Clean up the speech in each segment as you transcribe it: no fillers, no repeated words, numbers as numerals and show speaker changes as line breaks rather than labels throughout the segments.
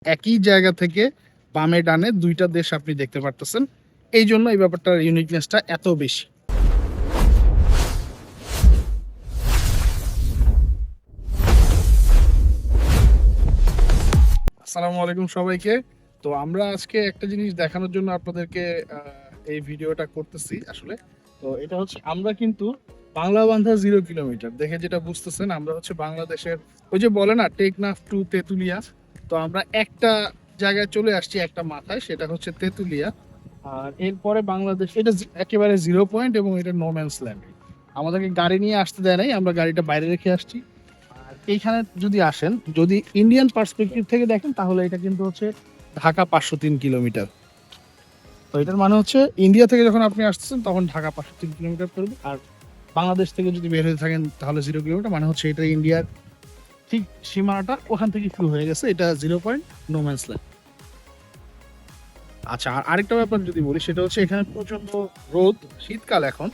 একই জায়গা থেকে বামে ডানে দুইটা দেশ আপনি দেখতে পারতেছেন। এই জন্য এই ব্যাপারটার ইউনিকনেসটা এত বেশি। আসসালামু আলাইকুম সবাইকে। তো আমরা আজকে একটা জিনিস দেখানোর জন্য আপনাদেরকে এই ভিডিওটা করতেছি আসলে। তো এটা হচ্ছে আমরা কিন্তু বাংলা বান্ধা 0 কিলোমিটার দেখে যেটা বুঝতেছেন, আমরা হচ্ছে বাংলাদেশের ওই যে বলে না টেকনাফ টু তেতুলিয়া। তো আমরা একটা জায়গায় চলে আসছি, একটা মাথায়, সেটা হচ্ছে তেতুলিয়া। আর এরপরে বাংলাদেশ এটা একেবারে 0 পয়েন্ট এবং এটা নো ম্যানস ল্যান্ড। আমাদেরকে গাড়ি নিয়ে আসতে দেয় নাই, আমরা গাড়িটা বাইরে রেখে আসছি। এইখানে যদি আসেন, যদি ইন্ডিয়ান পার্সপেক্টিভ থেকে দেখেন, তাহলে এটা কিন্তু হচ্ছে ঢাকা 503 কিলোমিটার। তো এটার মানে হচ্ছে ইন্ডিয়া থেকে যখন আপনি আসতেছেন তখন ঢাকা 503 কিলোমিটার পড়বে, আর বাংলাদেশ থেকে যদি বের হয়ে থাকেন তাহলে 0 কিলোমিটার, মানে হচ্ছে এটা ইন্ডিয়ার ঠিক সীমানাটা ওখান থেকে শুরু হয়ে গেছে। এটা 0 পয়েন্ট, নো ম্যানস ল্যান্ড। আচ্ছা, আর আরেকটা ব্যাপার যদি বলি, সেটা হচ্ছে এখানে প্রচন্ড রোদ, শীতকাল এখন,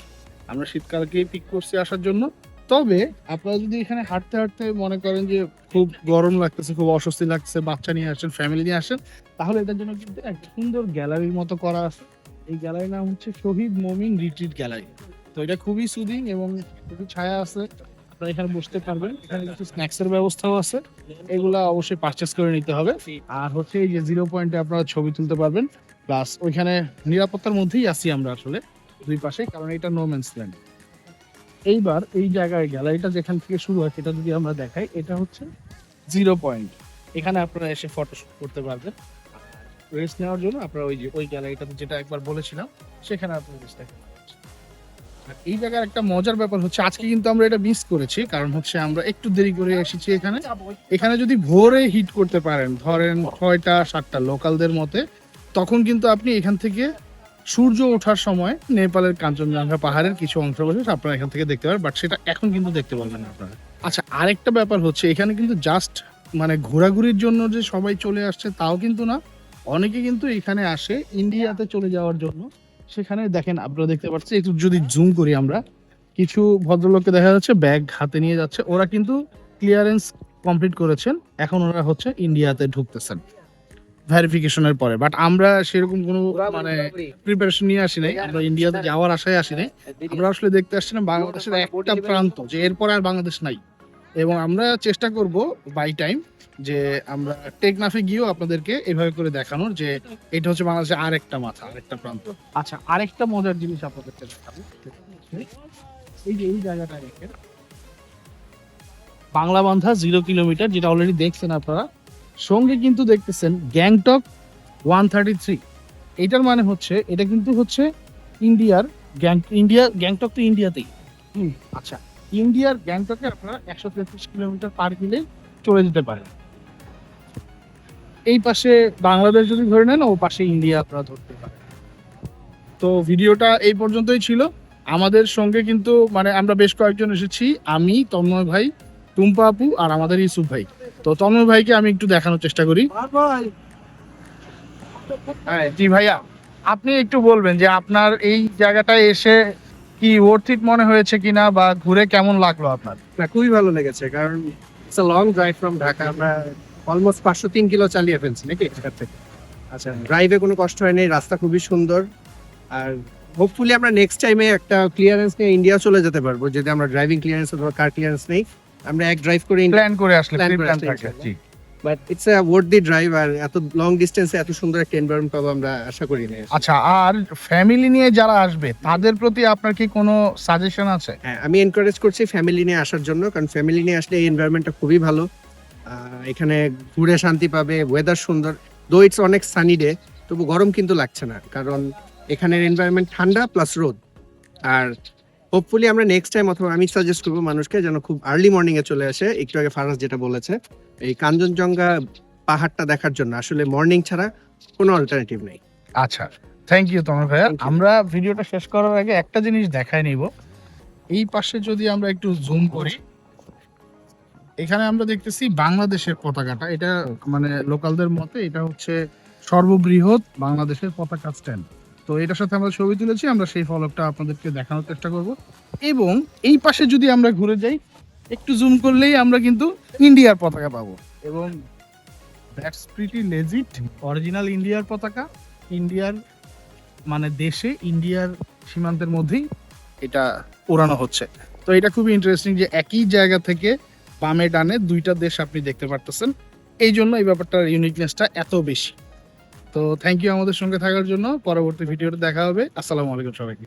আমরা শীতকালকে পিক করছি আসার জন্য। তবে আপনারা যদি এখানে হাঁটতে হাঁটতে মনে করেন যে খুব গরম লাগতেছে, খুব অস্বস্তি লাগতেছে, বাচ্চা নিয়ে আসেন, ফ্যামিলি নিয়ে আসেন, তাহলে এটার জন্য কিন্তু একটা সুন্দর গ্যালারির মতো করা আছে। এই গ্যালারির নাম হচ্ছে শহীদ মমিন রিট্রিট গ্যালারি। তো এটা খুবই সুদিং এবং খুবই ছায়া আছে, আপনারা এখানে বসতে পারবেন। এখানে কিছু স্ন্যাক্স এর ব্যবস্থাও আছে, এগুলা অবশ্যই পারচেস করে নিতে হবে। আর হচ্ছে এই যে 0 পয়েন্টে আপনারা ছবি তুলতে পারবেন, প্লাস ওইখানে নিরাপত্তার মধ্যেই আছি আমরা আসলে দুই পাশে, কারণ এটা নো ম্যানস ল্যান্ড। এইবার এই জায়গায় গ্যালারিটা যেখান থেকে শুরু হয় সেটা যদি আমরা দেখাই, এটা হচ্ছে 0 পয়েন্ট। এখানে আপনারা এসে ফটোশুট করতে পারবেন। রেস্ট নেওয়ার জন্য আপনারা ওই যে ওই গ্যালারিটাতে যেটা একবার বলেছিলাম, সেখানে আপনারা রেস্ট নিতে পারবেন। আর এই জায়গার একটা মজার ব্যাপার হচ্ছে আজকে কিন্তু আমরা এটা মিস করেছি, কারণ হচ্ছে আমরা একটু দেরি করে এসেছি এখানে। এখানে যদি ভোরে হিট করতে পারেন, ধরেন 6টা 7টা লোকালদের মতে, তখন কিন্তু আপনি এখান থেকে সূর্য ওঠার সময় নেপালের কাঞ্চনজঙ্ঘা পাহাড়ের কিছু অংশ বসে আপনারা এখান থেকে দেখতে পারেন, বাট সেটা এখন কিন্তু দেখতে পারবেন না আপনারা। আচ্ছা, আরেকটা ব্যাপার হচ্ছে এখানে কিন্তু জাস্ট মানে ঘোরাঘুরির জন্য যে সবাই চলে আসছে তাও কিন্তু না, অনেকে কিন্তু এখানে আসে ইন্ডিয়াতে চলে যাওয়ার জন্য। সেখানে দেখেন, আপনারা দেখতে পাচ্ছেন, একটু যদি জুম করি আমরা, কিছু ভদ্রলোককে দেখা যাচ্ছে ব্যাগ হাতে নিয়ে যাচ্ছে, ওরা কিন্তু ক্লিয়ারেন্স কমপ্লিট করেছেন, এখন ওরা হচ্ছে ইন্ডিয়াতে ঢুকতেছেন ভেরিফিকেশনের পরে। বাট আমরা সেরকম কোনো মানে প্রিপারেশন নিয়ে আসি নাই, আমরা ইন্ডিয়াতে যাওয়ার আশায় আসি নাই। আমরা আসলে দেখতে আসছিলাম বাংলাদেশের একটা প্রান্ত, যে এরপরে আর বাংলাদেশ নাই। এবং আমরা চেষ্টা করব বাই টাইম যে আমরা টেকনাফে গিয়েও আপনাদেরকে এভাবে করে দেখানোর, যে এটা হচ্ছে বাংলাদেশের আরেকটা মাথা, আরেকটা প্রান্ত। আচ্ছা, আরেকটা মজার জিনিস আপনাদেরকে দেখাবো। এই যে এই জায়গাটা দেখেন, বাংলা বান্ধা 0 কিলোমিটার, যেটা অলরেডি দেখছেন আপনারা। সঙ্গে কিন্তু দেখতেছেন গ্যাংটক 133। এটার মানে হচ্ছে এটা কিন্তু হচ্ছে ইন্ডিয়ার গ্যাংটক তো ইন্ডিয়াতেই। আচ্ছা, ইন্ডিয়ার গ্যাংটকে আপনারা 133 কিলোমিটার পার কিলে চলে যেতে পারেন। এই পাশে বাংলাদেশ যদি ধরে নেন, ও পাশে ইন্ডিয়া আপনারা ধরতে পারেন। তো ভিডিওটা এই পর্যন্তই ছিল। আমাদের সঙ্গে কিন্তু মানে আমরা বেশ কয়েকজন এসেছি, আমি, তন্ময় ভাই, টুম্পা আপু আর আমাদের ইউসুফ ভাই। তো তন্ময় ভাইকে আমি একটু দেখানোর চেষ্টা করি। হ্যাঁ জি ভাইয়া, আপনি একটু বলবেন যে আপনার এই জায়গাটায় এসে কি ওর্থ ইট মনে হয়েছে কিনা, বা ঘুরে কেমন লাগলো আপনার?
না, খুবই ভালো লেগেছে, কারণ it's a long drive from Dhaka. আমরা অলমোস্ট 503 কিলো চালিয়ে ফেলছি নাকি এখান থেকে। আচ্ছা, ড্রাইভে কোনো কষ্ট হয়নি, রাস্তা খুবই সুন্দর। আর হোপফুলি আমরা নেক্সট টাইমে একটা ক্লিয়ারেন্স নিয়ে ইন্ডিয়া চলে যেতে পারবো, যদি আমরা ড্রাইভিং ক্লিয়ারেন্স অথবা কার ক্লিয়ারেন্স নেই, আমরা এক ড্রাইভ করে
প্ল্যান করে আসলে
Plan
প্রি
করে
প্ল্যান
আসলে
থাকে জি।
But it's a worthy drive. আর এত লং ডিস্টেন্সে এত সুন্দর একটা এনভায়রনমেন্ট পাবো আমরা আশা করি না।
আচ্ছা, আর ফ্যামিলি নিয়ে যারা আসবে তাদের প্রতি আপনার কি কোনো সাজেশন আছে?
হ্যাঁ, আমি এনকারেজ করছি ফ্যামিলি নিয়ে আসার জন্য, কারণ ফ্যামিলি নিয়ে আসলে এই এনভায়রনমেন্টটা খুবই ভালো। এখানে ঘুরে শান্তি পাবে, ওয়েদার সুন্দর, দো ইটস অনেক সানি ডে, তবু গরম কিন্তু লাগছে না, কারণ এখানের এনভায়রনমেন্ট ঠান্ডা প্লাস রোদ। আর হোপফুলি আমরা নেক্সট টাইম, অথবা আমি সাজেস্ট করবো মানুষকে যেন খুব আর্লি মর্নিং এ চলে আসে। একটু আগে ফারাজ যেটা বলেছে, এই কাঞ্চনজঙ্ঘা পাহাড়টা দেখার জন্য আসলে মর্নিং ছাড়া কোনো অল্টারনেটিভ নেই।
আচ্ছা, থ্যাংক ইউ তোমার ভাইয়া।
Thank you.
আমরা ভিডিওটা শেষ করার আগে একটা জিনিস দেখায় নিব। এই পাশে যদি আমরা একটু জুম করি, এখানে আমরা দেখতেছি বাংলাদেশের পতাকাটা। এটা মানে লোকালদের মতে এটা হচ্ছে সর্ববৃহৎ বাংলাদেশের পতাকা স্ট্যান্ড। তো এটার সাথে আমরা ছবি তুলেছি, আমরা সেই ফলকটা আপনাদেরকে দেখানোর চেষ্টা করব। এবং এই পাশে যদি আমরা ঘুরে যাই, একটু জুম করলেই আমরা কিন্তু ইন্ডিয়ার পতাকা পাবো। এবং দ্যাটস প্রিটি লেজিট। অরিজিনাল ইন্ডিয়ার পতাকা, ইন্ডিয়ার মানে দেশে, ইন্ডিয়ার সীমান্তের মধ্যেই এটা ওড়ানো হচ্ছে। তো এটা খুবই ইন্টারেস্টিং যে একই জায়গা থেকে বামে ডানে দুইটা দেশ আপনি দেখতে পারতেছেন। এই জন্য এই ব্যাপারটার ইউনিকনেসটা এত বেশি। তো থ্যাংক ইউ আমাদের সঙ্গে থাকার জন্য। পরবর্তী ভিডিওতে দেখা হবে। আসসালামু আলাইকুম সবাইকে।